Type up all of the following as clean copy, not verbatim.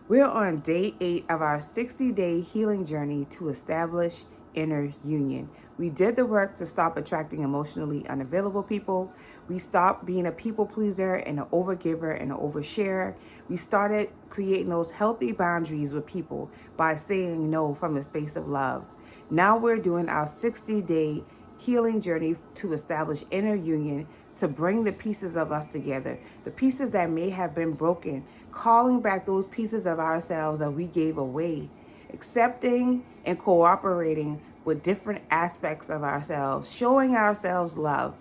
We're on day 8 of our 60-day healing journey to establish inner union. We did the work to stop attracting emotionally unavailable people. We stopped being a people pleaser and an overgiver and an oversharer. We started creating those healthy boundaries with people by saying no from a space of love. Now we're doing our 60-day healing journey to establish inner union, to bring the pieces of us together, the pieces that may have been broken, calling back those pieces of ourselves that we gave away, accepting and cooperating with different aspects of ourselves, showing ourselves love.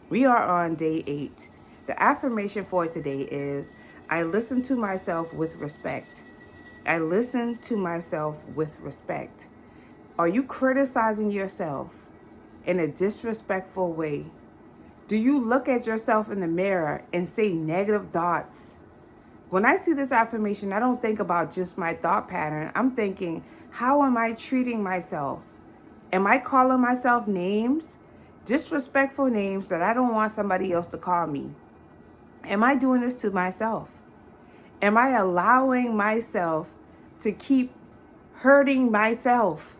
We are on day 8. The affirmation for today is, I listen to myself with respect. I listen to myself with respect. Are you criticizing yourself in a disrespectful way? Do you look at yourself in the mirror and say negative thoughts? When I see this affirmation, I don't think about just my thought pattern. I'm thinking, how am I treating myself? Am I calling myself names? Disrespectful names that I don't want somebody else to call me. Am I doing this to myself? Am I allowing myself to keep hurting myself?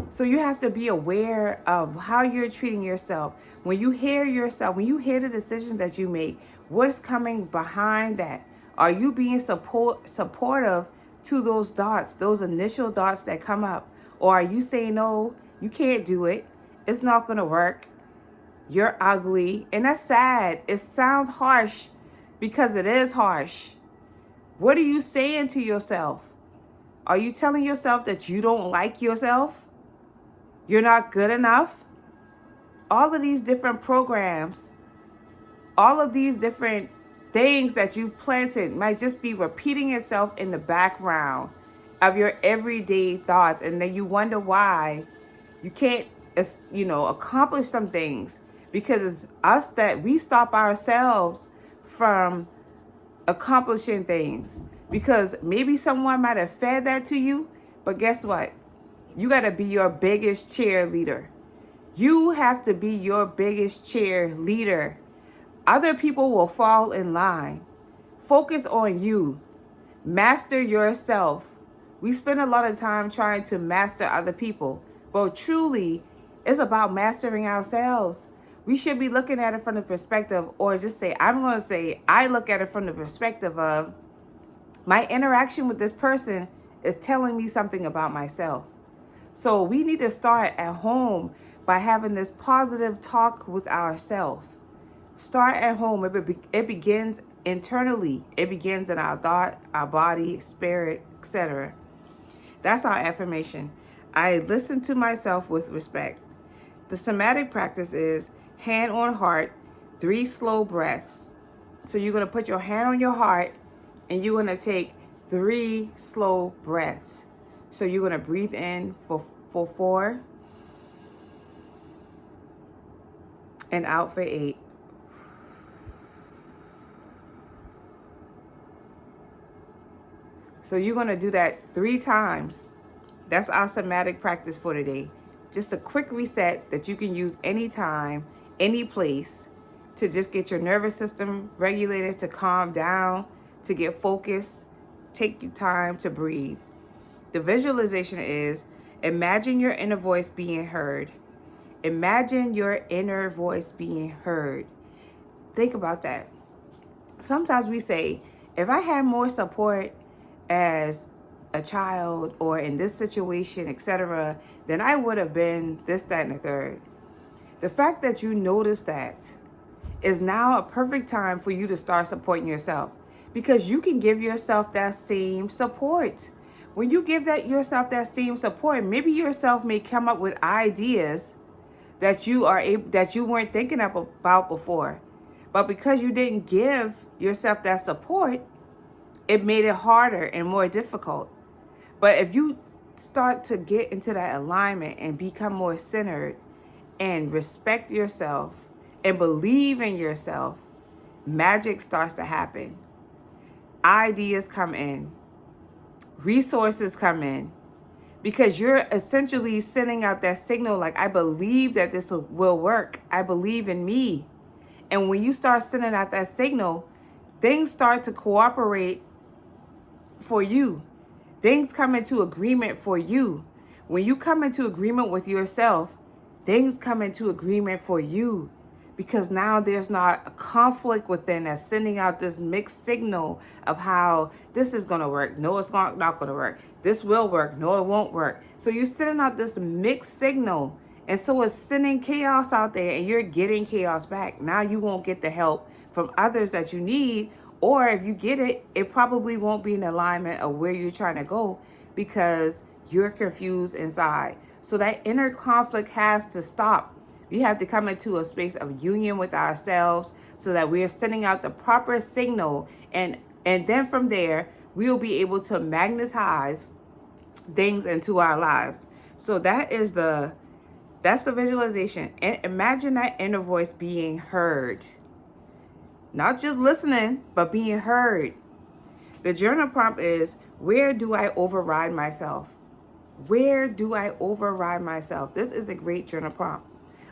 So you have to be aware of how you're treating yourself. When you hear yourself, when you hear the decisions that you make, what's coming behind that? Are you being supportive to those thoughts, those initial thoughts that come up? Or are you saying, no, you can't do it. It's not going to work. You're ugly. And that's sad. It sounds harsh because it is harsh. What are you saying to yourself? Are you telling yourself that you don't like yourself? You're not good enough? All of these different programs, all of these different things that you planted might just be repeating itself in the background of your everyday thoughts. And then you wonder why you can't, accomplish some things, because it's us that we stop ourselves from accomplishing things. Because maybe someone might have fed that to you, but guess what? You got to be your biggest cheerleader. You have to be your biggest cheerleader. Other people will fall in line. Focus on you. Master yourself. We spend a lot of time trying to master other people, but truly, it's about mastering ourselves. We should be looking at it from the perspective, or just say, I look at it from the perspective of my interaction with this person is telling me something about myself. So we need to start at home by having this positive talk with ourselves. Start at home. It begins internally. It begins in our thought, our body, spirit, etc. That's our affirmation. I listen to myself with respect. The somatic practice is hand on heart, 3 slow breaths. So you're going to put your hand on your heart and you're going to take 3 slow breaths. So you're going to breathe in for 4 and out for 8. So you're going to do that 3 times. That's our somatic practice for today. Just a quick reset that you can use anytime, any place, to just get your nervous system regulated, to calm down, to get focused. Take your time to breathe. The visualization is, imagine your inner voice being heard. Imagine your inner voice being heard. Think about that. Sometimes we say, if I had more support as a child or in this situation, etc., then I would have been this, that, and the third. The fact that you notice that is now a perfect time for you to start supporting yourself, because you can give yourself that same support. When you give yourself that same support, maybe yourself may come up with ideas that you weren't thinking about before. But because you didn't give yourself that support, it made it harder and more difficult. But if you start to get into that alignment and become more centered and respect yourself and believe in yourself, magic starts to happen. Ideas come in. Resources come in. Because you're essentially sending out that signal like, I believe that this will work. I believe in me. And when you start sending out that signal, things start to cooperate for you. things come into agreement for you. When you come into agreement with yourself, things come into agreement for you, because now there's not a conflict within that's sending out this mixed signal of how this is going to work. No, it's not going to work. This will work. No, it won't work. So you're sending out this mixed signal. And so it's sending chaos out there, and you're getting chaos back. Now you won't get the help from others that you need. Or if you get it, it probably won't be in alignment of where you're trying to go, because you're confused inside. So that inner conflict has to stop. We have to come into a space of union with ourselves so that we are sending out the proper signal. And then from there, we'll be able to magnetize things into our lives. So that's the visualization. And imagine that inner voice being heard. Not just listening, but being heard. The journal prompt is, where do I override myself? Where do I override myself? This is a great journal prompt.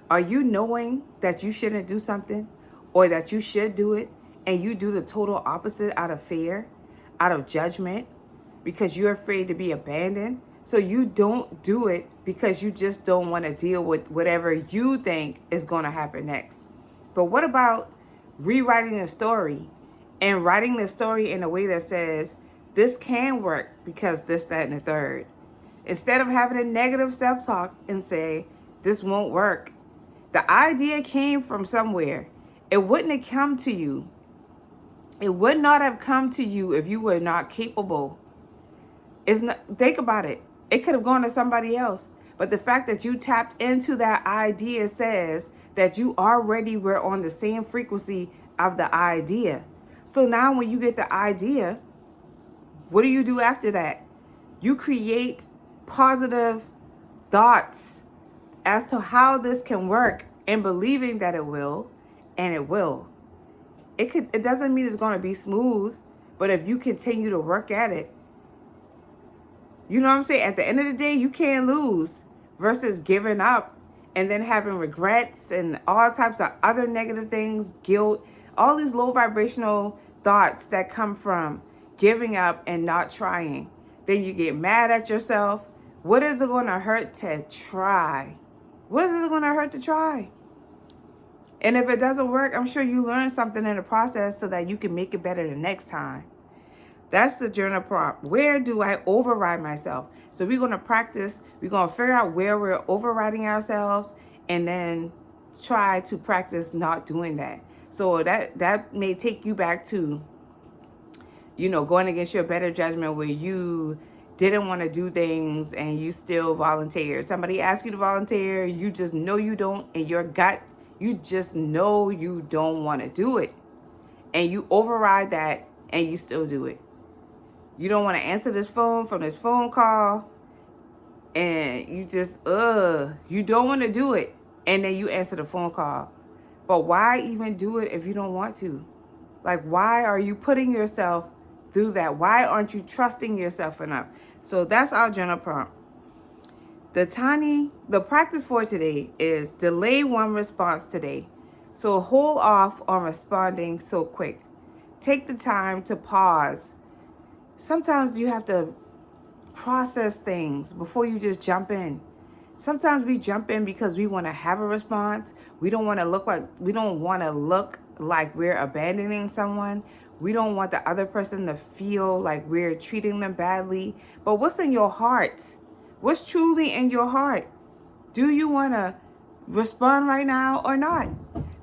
Are you knowing that you shouldn't do something, or that you should do it, and you do the total opposite out of fear, out of judgment, because you're afraid to be abandoned? So you don't do it because you just don't want to deal with whatever you think is going to happen next. But what about rewriting the story and writing the story in a way that says, this can work because this, that, and the third? Instead of having a negative self-talk and say, this won't work. The idea came from somewhere. It wouldn't have come to you. It would not have come to you if you were not capable. Think about it. It could have gone to somebody else. But the fact that you tapped into that idea says that you already were on the same frequency of the idea. So now when you get the idea, what do you do after that? You create positive thoughts as to how this can work, and believing that it will, and it will. It doesn't mean it's going to be smooth, but if you continue to work at it, you know what I'm saying? At the end of the day, you can't lose, versus giving up and then having regrets and all types of other negative things, guilt, all these low vibrational thoughts that come from giving up and not trying. Then you get mad at yourself. What is it going to hurt to try? What is it going to hurt to try? And if it doesn't work, I'm sure you learn something in the process so that you can make it better the next time. That's the journal prompt. Where do I override myself? So we're going to practice. We're going to figure out where we're overriding ourselves, and then try to practice not doing that. So that may take you back to, going against your better judgment, where you didn't want to do things and you still volunteered. Somebody asked you to volunteer. You just know you don't. In your gut, you just know you don't want to do it. And you override that and you still do it. You don't want to answer this phone from this phone call, and you just, you don't want to do it. And then you answer the phone call. But why even do it if you don't want to? Like, why are you putting yourself through that? Why aren't you trusting yourself enough? So that's our journal prompt. The practice for today is delay one response today. So hold off on responding so quick. Take the time to pause. Sometimes you have to process things before you just jump in. Sometimes we jump in because we want to have a response. We don't want to look like we're abandoning someone. We don't want the other person to feel like we're treating them badly. But what's in your heart? What's truly in your heart? Do you want to respond right now or not?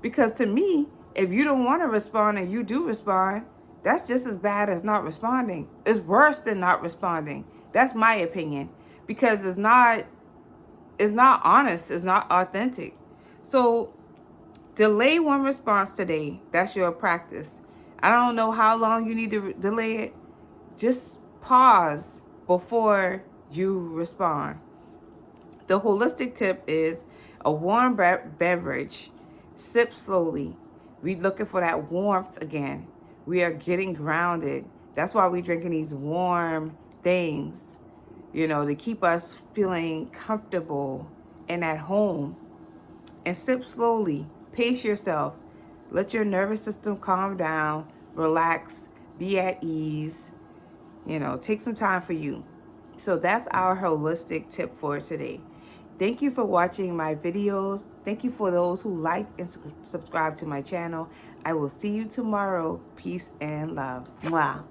Because to me, if you don't want to respond and you do respond, that's just as bad as not responding. It's worse than not responding. That's my opinion. Because it's not honest. It's not authentic. So delay one response today. That's your practice. I don't know how long you need to delay it. Just pause before you respond. The holistic tip is a warm beverage. Sip slowly. We're looking for that warmth again. We are getting grounded. That's why we're drinking these warm things, to keep us feeling comfortable and at home. And sip slowly. Pace yourself. Let your nervous system calm down, relax, be at ease. Take some time for you. So that's our holistic tip for today. Thank you for watching my videos. Thank you for those who like and subscribe to my channel. I will see you tomorrow. Peace and love. Mwah.